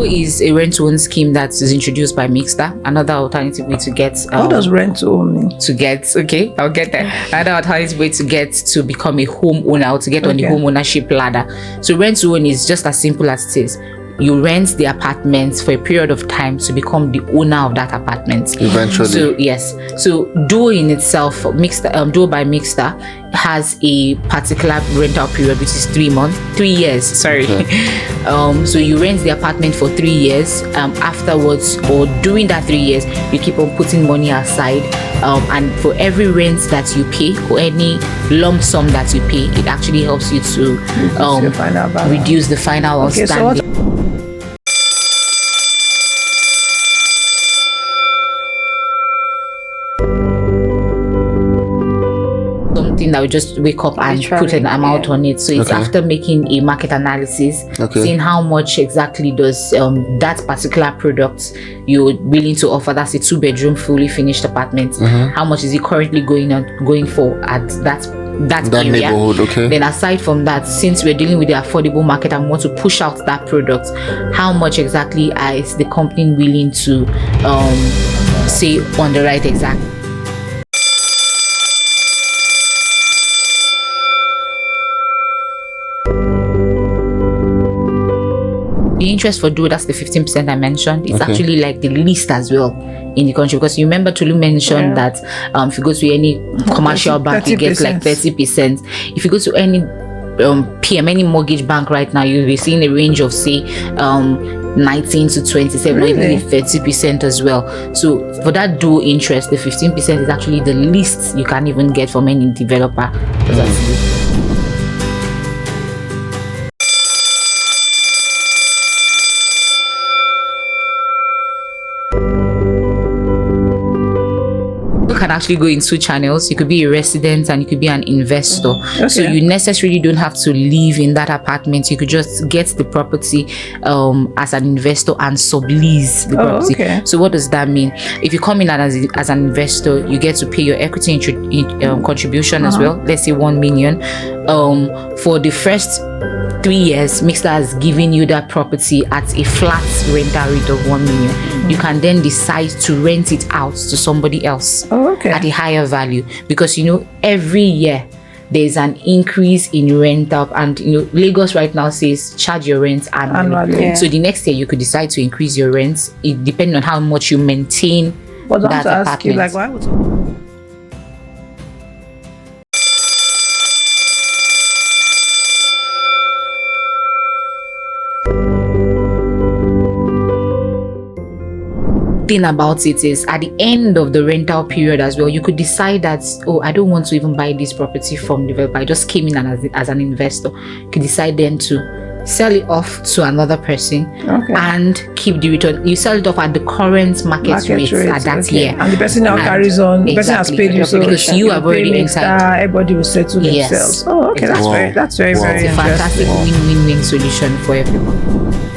Duo is a rent-to-own scheme that is introduced by Mixta. Another alternative way to get. What does rent-to-own mean? To get, okay, I'll get there. Another alternative way to get to become a homeowner or to get on the home ownership ladder. So rent-to-own is just as simple as it is. You rent the apartment for a period of time to become the owner of that apartment. Eventually. So yes. So Duo in itself, Duo by Mixta, has a particular rental period which is 3 years. Sorry. Okay. So you rent the apartment for 3 years. Afterwards, or during that 3 years, you keep on putting money aside. And for every rent that you pay or any lump sum that you pay, it actually helps you to reduce the final outstanding. Something that we just wake up and put an amount on it. So it's after making a market analysis, seeing how much exactly does that particular product you're willing to offer. That's a 2-bedroom fully finished apartment. How much is it currently going for at that area? Neighborhood? Okay. Then aside from that, since we're dealing with the affordable market and want to push out that product, how much exactly is the company willing to say on the right exact? The interest for Duo, that's the 15% I mentioned. It's actually like the least as well in the country, because you remember Tolu mentioned that if you go to any commercial bank, you get like 30%. If you go to any PM, any mortgage bank right now, you'll be seeing a range of say 19 to 27, or even 30% as well. So for that Duo interest, the 15% is actually the least you can even get from any developer. Can actually go in 2 channels. You could be a resident and you could be an investor. So you necessarily don't have to live in that apartment. You could just get the property as an investor and sublease the property. So what does that mean? If you come in as an investor, you get to pay your equity contribution as well. Let's say 1 million. For the first 3 years, Mixta has given you that property at a flat rental rate of 1 million. You can then decide to rent it out to somebody else at a higher value, because every year there's an increase in rental, and Lagos right now says charge your rent annually. So the next year you could decide to increase your rent, depending on how much you maintain that apartment. Thing about it is, at the end of the rental period as well, you could decide that, I don't want to even buy this property from developer, I just came in as an investor. You could decide then to sell it off to another person and keep the return. You sell it off at the current market rate at that year, and the person now carries on. The person has paid you, so because you have already inside. Everybody will settle themselves. That's very it's a fantastic win-win-win solution for everyone.